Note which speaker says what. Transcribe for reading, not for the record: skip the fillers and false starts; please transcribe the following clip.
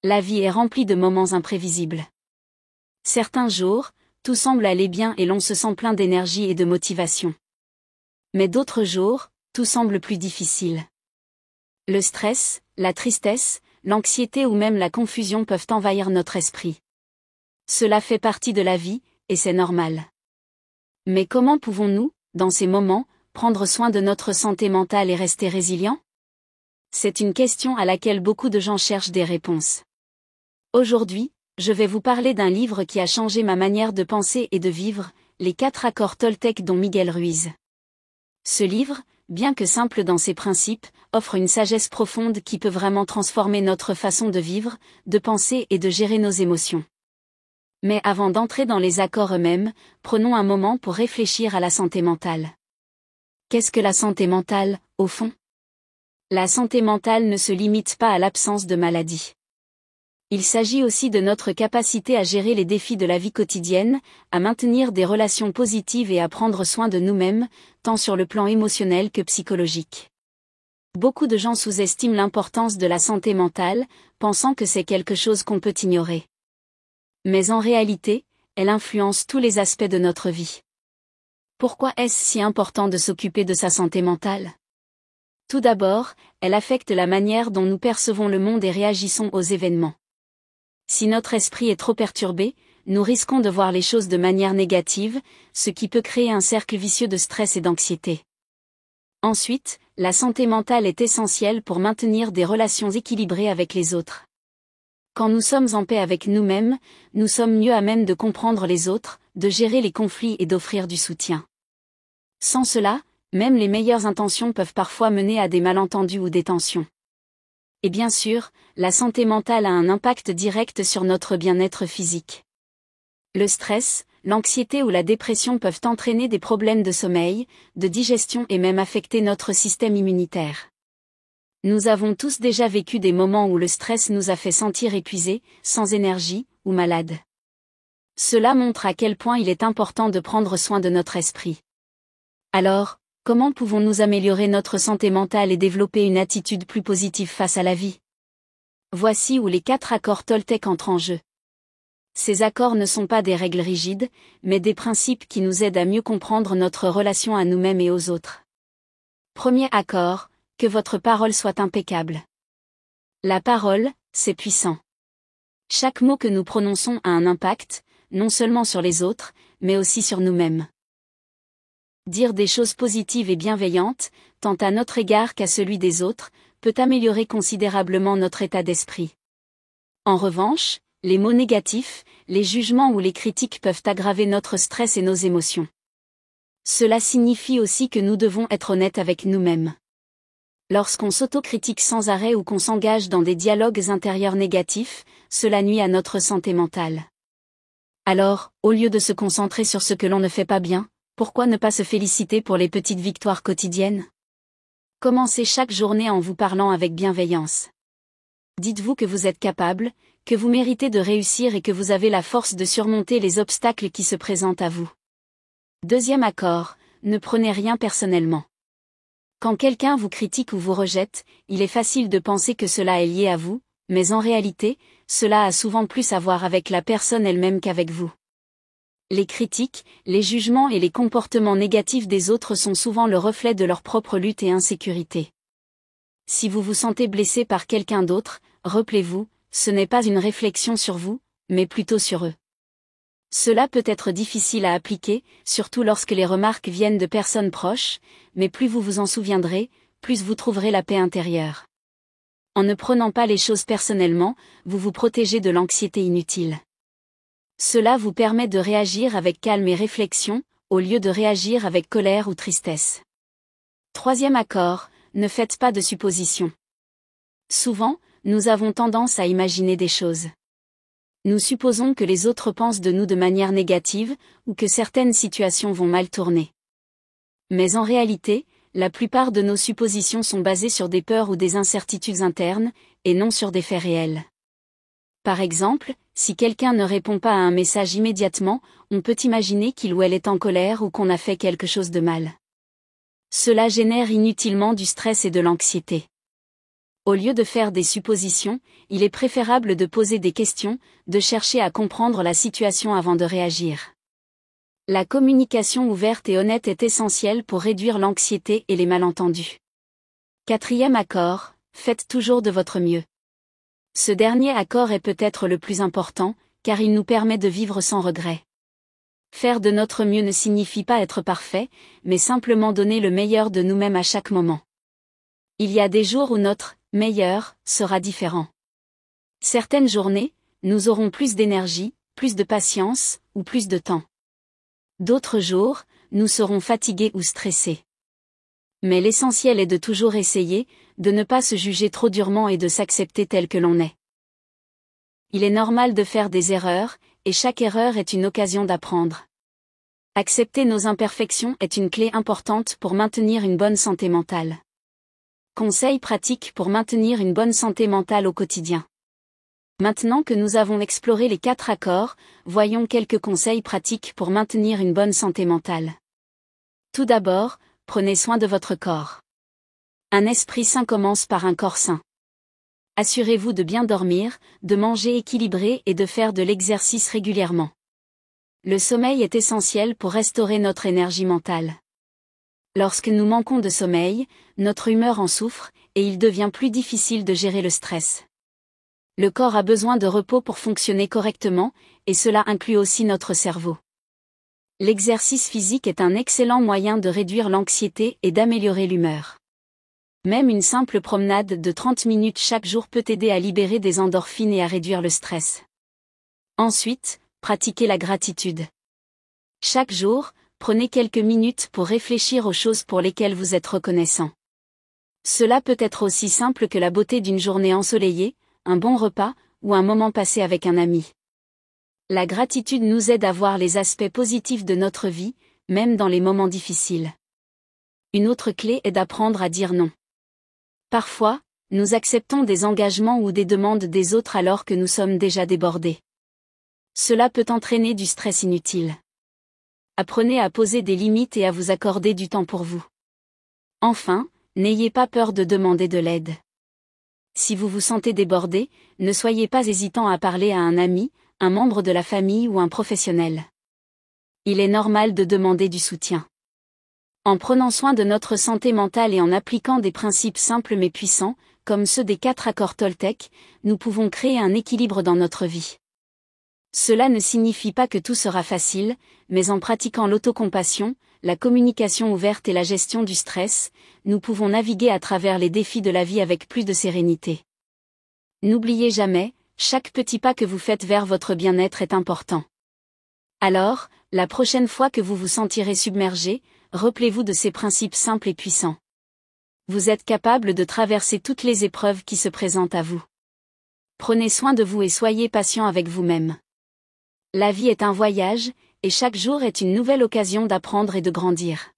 Speaker 1: La vie est remplie de moments imprévisibles. Certains jours, tout semble aller bien et l'on se sent plein d'énergie et de motivation. Mais d'autres jours, tout semble plus difficile. Le stress, la tristesse, l'anxiété ou même la confusion peuvent envahir notre esprit. Cela fait partie de la vie, et c'est normal. Mais comment pouvons-nous, dans ces moments, prendre soin de notre santé mentale et rester résilients? C'est une question à laquelle beaucoup de gens cherchent des réponses. Aujourd'hui, je vais vous parler d'un livre qui a changé ma manière de penser et de vivre, Les 4 accords Toltec dont Miguel Ruiz. Ce livre, bien que simple dans ses principes, offre une sagesse profonde qui peut vraiment transformer notre façon de vivre, de penser et de gérer nos émotions. Mais avant d'entrer dans les accords eux-mêmes, prenons un moment pour réfléchir à la santé mentale. Qu'est-ce que la santé mentale, au fond? La santé mentale ne se limite pas à l'absence de maladie. Il s'agit aussi de notre capacité à gérer les défis de la vie quotidienne, à maintenir des relations positives et à prendre soin de nous-mêmes, tant sur le plan émotionnel que psychologique. Beaucoup de gens sous-estiment l'importance de la santé mentale, pensant que c'est quelque chose qu'on peut ignorer. Mais en réalité, elle influence tous les aspects de notre vie. Pourquoi est-ce si important de s'occuper de sa santé mentale? Tout d'abord, elle affecte la manière dont nous percevons le monde et réagissons aux événements. Si notre esprit est trop perturbé, nous risquons de voir les choses de manière négative, ce qui peut créer un cercle vicieux de stress et d'anxiété. Ensuite, la santé mentale est essentielle pour maintenir des relations équilibrées avec les autres. Quand nous sommes en paix avec nous-mêmes, nous sommes mieux à même de comprendre les autres, de gérer les conflits et d'offrir du soutien. Sans cela, même les meilleures intentions peuvent parfois mener à des malentendus ou des tensions. Et bien sûr, la santé mentale a un impact direct sur notre bien-être physique. Le stress, l'anxiété ou la dépression peuvent entraîner des problèmes de sommeil, de digestion et même affecter notre système immunitaire. Nous avons tous déjà vécu des moments où le stress nous a fait sentir épuisés, sans énergie, ou malades. Cela montre à quel point il est important de prendre soin de notre esprit. Alors, comment pouvons-nous améliorer notre santé mentale et développer une attitude plus positive face à la vie? Voici où les 4 accords Toltec entrent en jeu. Ces accords ne sont pas des règles rigides, mais des principes qui nous aident à mieux comprendre notre relation à nous-mêmes et aux autres. Premier accord, que votre parole soit impeccable. La parole, c'est puissant. Chaque mot que nous prononçons a un impact, non seulement sur les autres, mais aussi sur nous-mêmes. Dire des choses positives et bienveillantes, tant à notre égard qu'à celui des autres, peut améliorer considérablement notre état d'esprit. En revanche, les mots négatifs, les jugements ou les critiques peuvent aggraver notre stress et nos émotions. Cela signifie aussi que nous devons être honnêtes avec nous-mêmes. Lorsqu'on s'autocritique sans arrêt ou qu'on s'engage dans des dialogues intérieurs négatifs, cela nuit à notre santé mentale. Alors, au lieu de se concentrer sur ce que l'on ne fait pas bien, pourquoi ne pas se féliciter pour les petites victoires quotidiennes? Commencez chaque journée en vous parlant avec bienveillance. Dites-vous que vous êtes capable, que vous méritez de réussir et que vous avez la force de surmonter les obstacles qui se présentent à vous. Deuxième accord, ne prenez rien personnellement. Quand quelqu'un vous critique ou vous rejette, il est facile de penser que cela est lié à vous, mais en réalité, cela a souvent plus à voir avec la personne elle-même qu'avec vous. Les critiques, les jugements et les comportements négatifs des autres sont souvent le reflet de leur propre lutte et insécurité. Si vous vous sentez blessé par quelqu'un d'autre, rappelez-vous, ce n'est pas une réflexion sur vous, mais plutôt sur eux. Cela peut être difficile à appliquer, surtout lorsque les remarques viennent de personnes proches, mais plus vous vous en souviendrez, plus vous trouverez la paix intérieure. En ne prenant pas les choses personnellement, vous vous protégez de l'anxiété inutile. Cela vous permet de réagir avec calme et réflexion, au lieu de réagir avec colère ou tristesse. Troisième accord, ne faites pas de suppositions. Souvent, nous avons tendance à imaginer des choses. Nous supposons que les autres pensent de nous de manière négative, ou que certaines situations vont mal tourner. Mais en réalité, la plupart de nos suppositions sont basées sur des peurs ou des incertitudes internes, et non sur des faits réels. Par exemple, si quelqu'un ne répond pas à un message immédiatement, on peut imaginer qu'il ou elle est en colère ou qu'on a fait quelque chose de mal. Cela génère inutilement du stress et de l'anxiété. Au lieu de faire des suppositions, il est préférable de poser des questions, de chercher à comprendre la situation avant de réagir. La communication ouverte et honnête est essentielle pour réduire l'anxiété et les malentendus. 4e accord, faites toujours de votre mieux. Ce dernier accord est peut-être le plus important, car il nous permet de vivre sans regret. Faire de notre mieux ne signifie pas être parfait, mais simplement donner le meilleur de nous-mêmes à chaque moment. Il y a des jours où notre « meilleur » sera différent. Certaines journées, nous aurons plus d'énergie, plus de patience, ou plus de temps. D'autres jours, nous serons fatigués ou stressés. Mais l'essentiel est de toujours essayer, de ne pas se juger trop durement et de s'accepter tel que l'on est. Il est normal de faire des erreurs, et chaque erreur est une occasion d'apprendre. Accepter nos imperfections est une clé importante pour maintenir une bonne santé mentale. Conseils pratiques pour maintenir une bonne santé mentale au quotidien. Maintenant que nous avons exploré les 4 accords, voyons quelques conseils pratiques pour maintenir une bonne santé mentale. Tout d'abord, prenez soin de votre corps. Un esprit sain commence par un corps sain. Assurez-vous de bien dormir, de manger équilibré et de faire de l'exercice régulièrement. Le sommeil est essentiel pour restaurer notre énergie mentale. Lorsque nous manquons de sommeil, notre humeur en souffre, et il devient plus difficile de gérer le stress. Le corps a besoin de repos pour fonctionner correctement, et cela inclut aussi notre cerveau. L'exercice physique est un excellent moyen de réduire l'anxiété et d'améliorer l'humeur. Même une simple promenade de 30 minutes chaque jour peut aider à libérer des endorphines et à réduire le stress. Ensuite, pratiquez la gratitude. Chaque jour, prenez quelques minutes pour réfléchir aux choses pour lesquelles vous êtes reconnaissant. Cela peut être aussi simple que la beauté d'une journée ensoleillée, un bon repas, ou un moment passé avec un ami. La gratitude nous aide à voir les aspects positifs de notre vie, même dans les moments difficiles. Une autre clé est d'apprendre à dire non. Parfois, nous acceptons des engagements ou des demandes des autres alors que nous sommes déjà débordés. Cela peut entraîner du stress inutile. Apprenez à poser des limites et à vous accorder du temps pour vous. Enfin, n'ayez pas peur de demander de l'aide. Si vous vous sentez débordé, ne soyez pas hésitant à parler à un ami, un membre de la famille ou un professionnel. Il est normal de demander du soutien. En prenant soin de notre santé mentale et en appliquant des principes simples mais puissants, comme ceux des 4 accords Toltec, nous pouvons créer un équilibre dans notre vie. Cela ne signifie pas que tout sera facile, mais en pratiquant l'autocompassion, la communication ouverte et la gestion du stress, nous pouvons naviguer à travers les défis de la vie avec plus de sérénité. N'oubliez jamais, chaque petit pas que vous faites vers votre bien-être est important. Alors, la prochaine fois que vous vous sentirez submergé, rappelez-vous de ces principes simples et puissants. Vous êtes capable de traverser toutes les épreuves qui se présentent à vous. Prenez soin de vous et soyez patient avec vous-même. La vie est un voyage, et chaque jour est une nouvelle occasion d'apprendre et de grandir.